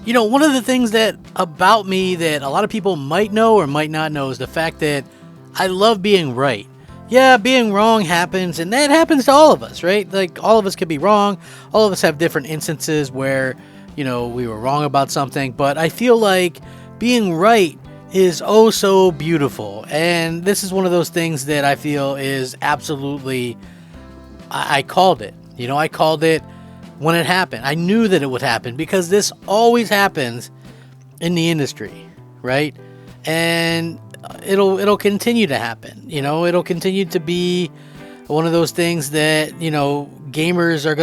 One of the things that about me that a lot of people might know or might not know is the fact that I love being right. Yeah, being wrong happens, and that happens to all of us, right? Like, all of us could be wrong. All of us have different instances where, we were wrong about something, but I feel like being right is oh so beautiful. And this is one of those things that I feel is absolutely, I called it. I called it when it happened. I knew that it would happen because this always happens in the industry, right? And it'll continue to happen. It'll continue to be one of those things that gamers are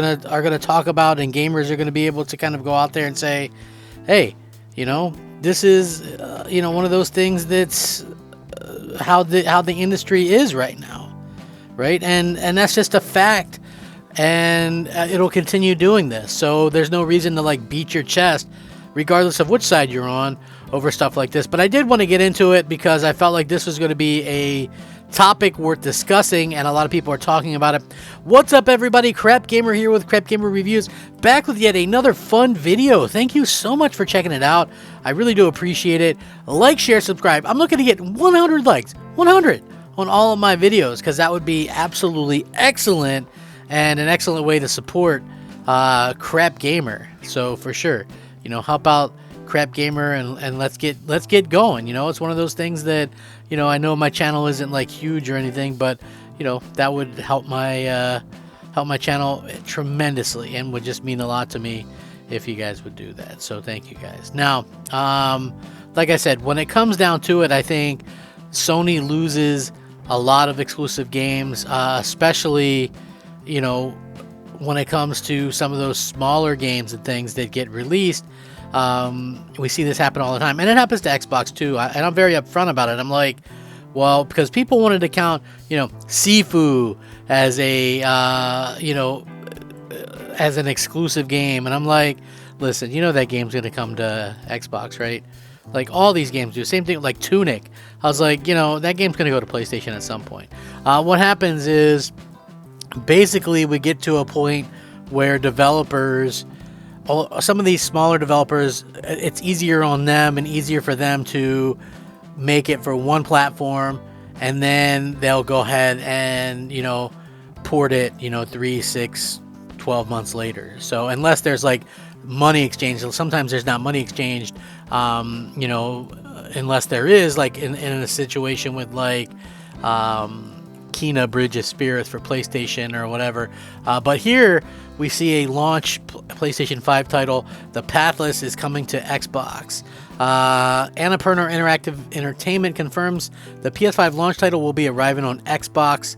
gonna talk about, and gamers are gonna be able to kind of go out there and say, hey, this is one of those things that's how the industry is right now, right? And that's just a fact. And it'll continue doing this. So there's no reason to beat your chest, regardless of which side you're on, over stuff like this. But I did want to get into it because I felt like this was going to be a topic worth discussing, and a lot of people are talking about it. What's up, everybody? Crap Gamer here with Crap Gamer Reviews, back with yet another fun video. Thank you so much for checking it out. I really do appreciate it. Like, share, subscribe. I'm looking to get 100 likes, 100 on all of my videos, because that would be absolutely excellent. And an excellent way to support Crap Gamer. So for sure, help out Crap Gamer and let's get going. It's one of those things that I know my channel isn't huge or anything, but that would help my channel tremendously and would just mean a lot to me if you guys would do that. So thank you guys. Now, like I said, when it comes down to it, I think Sony loses a lot of exclusive games, especially when it comes to some of those smaller games and things that get released. We see this happen all the time, and it happens to Xbox too. And I'm very upfront about it. I'm like, well, because people wanted to count, Sifu as a, as an exclusive game, and I'm like, listen, that game's gonna come to Xbox, right? All these games do. Same thing with Tunic. I was like, that game's gonna go to PlayStation at some point. What happens is, basically, we get to a point where developers, some of these smaller developers, it's easier on them and easier for them to make it for one platform, and then they'll go ahead and, port it, 3, 6, 12 months later. So unless there's money exchange, sometimes there's not money exchanged, unless there is, in a situation with Kena Bridge of Spirits for PlayStation or whatever. But here we see a launch PlayStation 5 title. The Pathless is coming to Xbox. Annapurna Interactive Entertainment confirms the PS5 launch title will be arriving on Xbox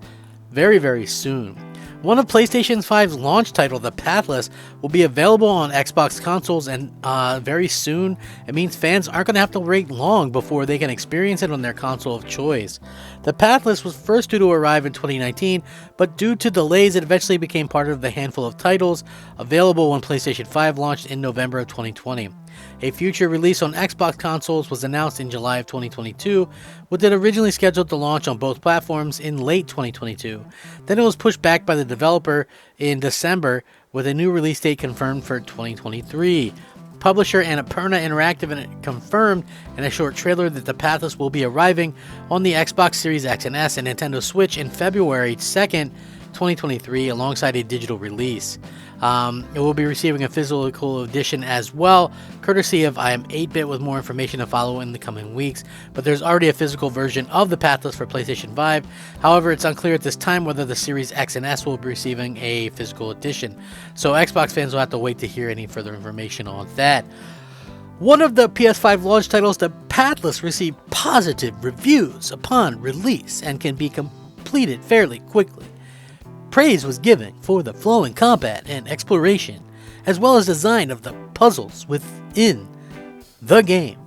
very, very soon. One of PlayStation 5's launch title, The Pathless, will be available on Xbox consoles and very soon. It means fans aren't going to have to wait long before they can experience it on their console of choice. The Pathless was first due to arrive in 2019, but due to delays it eventually became part of the handful of titles available when PlayStation 5 launched in November of 2020. A future release on Xbox consoles was announced in July of 2022, with it originally scheduled to launch on both platforms in late 2022. Then it was pushed back by the developer in December, with a new release date confirmed for 2023. Publisher Annapurna Interactive confirmed in a short trailer that the Pathless will be arriving on the Xbox Series X and S and Nintendo Switch in February 2nd, 2023, alongside a digital release. It will be receiving a physical edition as well, courtesy of I Am 8-Bit, with more information to follow in the coming weeks. But there's already a physical version of the Pathless for PlayStation 5. However, it's unclear at this time whether the Series X and S will be receiving a physical edition. So Xbox fans will have to wait to hear any further information on that. One of the PS5 launch titles, the Pathless, received positive reviews upon release and can be completed fairly quickly. Praise was given for the flowing combat and exploration, as well as design of the puzzles within the game.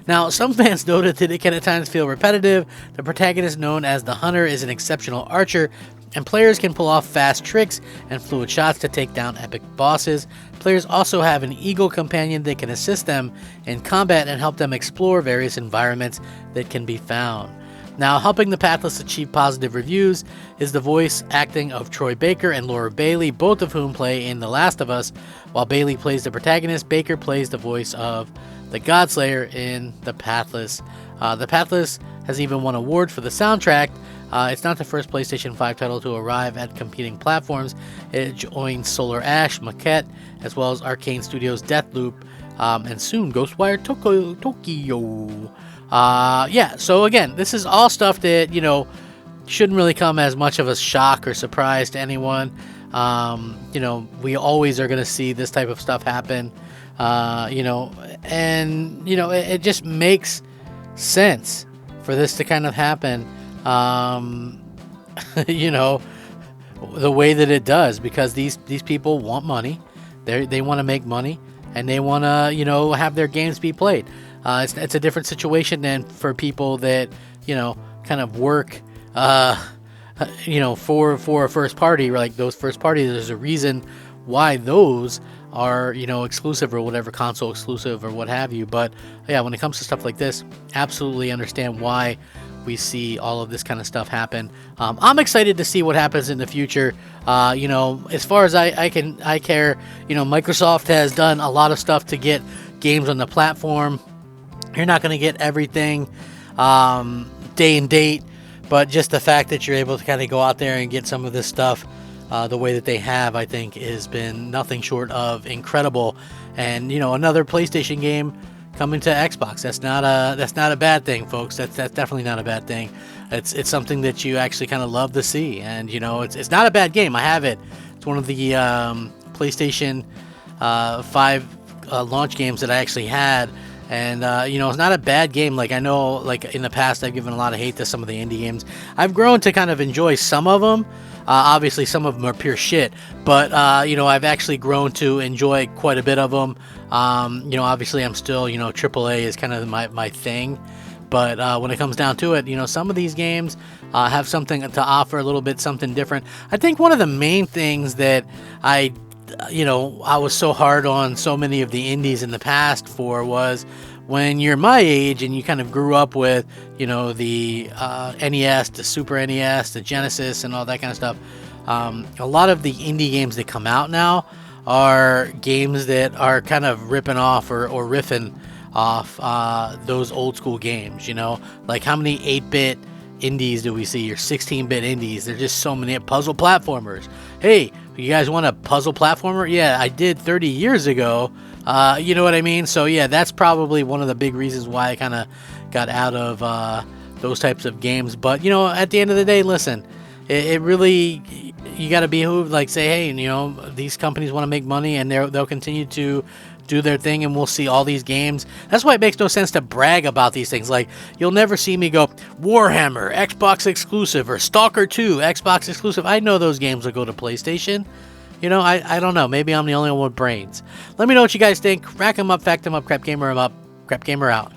Now, some fans noted that it can at times feel repetitive. The protagonist, known as the Hunter, is an exceptional archer, and players can pull off fast tricks and fluid shots to take down epic bosses. Players also have an eagle companion that can assist them in combat and help them explore various environments that can be found. Now, helping the Pathless achieve positive reviews is the voice acting of Troy Baker and Laura Bailey, both of whom play in The Last of Us. While Bailey plays the protagonist, Baker plays the voice of the Godslayer in The Pathless. The Pathless has even won awards for the soundtrack. It's not the first PlayStation 5 title to arrive at competing platforms. It joins Solar Ash, Maquette, as well as Arcane Studios' Deathloop, and soon Ghostwire Tokyo. Yeah, so again, this is all stuff that, shouldn't really come as much of a shock or surprise to anyone. We always are going to see this type of stuff happen, it just makes sense for this to kind of happen, the way that it does, because these people want money. They want to make money, and they want to, have their games be played. It's a different situation than for people that, kind of work, for a first party, like those first parties. There's a reason why those are, exclusive or whatever, console exclusive or what have you. But yeah, when it comes to stuff like this, absolutely understand why we see all of this kind of stuff happen. I'm excited to see what happens in the future. As far as I care, Microsoft has done a lot of stuff to get games on the platform. You're not going to get everything day and date, but just the fact that you're able to kind of go out there and get some of this stuff the way that they have, I think, has been nothing short of incredible. And another PlayStation game coming to Xbox, that's not a bad thing, folks. That's definitely not a bad thing. It's something that you actually kind of love to see, and it's not a bad game. I have it. It's one of the PlayStation 5 launch games that I actually had. And, it's not a bad game. Like, I know, like, in the past, I've given a lot of hate to some of the indie games. I've grown to kind of enjoy some of them. Obviously, some of them are pure shit. But, I've actually grown to enjoy quite a bit of them. Obviously, I'm still, AAA is kind of my thing. But when it comes down to it, some of these games have something to offer, a little bit something different. I think one of the main things that I was so hard on so many of the indies in the past for was when you're my age and you kind of grew up with, the NES, the Super NES, the Genesis, and all that kind of stuff. A lot of the indie games that come out now are games that are kind of ripping off or riffing off those old school games, like how many 8-bit indies do we see, or 16-bit indies? There's just so many puzzle platformers. Hey, you guys want a puzzle platformer? Yeah, I did 30 years ago. You know what I mean? So yeah, that's probably one of the big reasons why I kind of got out of those types of games. But at the end of the day, listen, it really, you got to be who, like, say, hey, these companies want to make money, and they'll continue to do their thing, and we'll see all these games. That's why it makes no sense to brag about these things. Like, you'll never see me go, Warhammer, Xbox exclusive, or Stalker 2, Xbox exclusive. I know those games will go to PlayStation. I don't know. Maybe I'm the only one with brains. Let me know what you guys think. Rack 'em up, fact 'em up, crap gamer 'em up. Crap gamer out.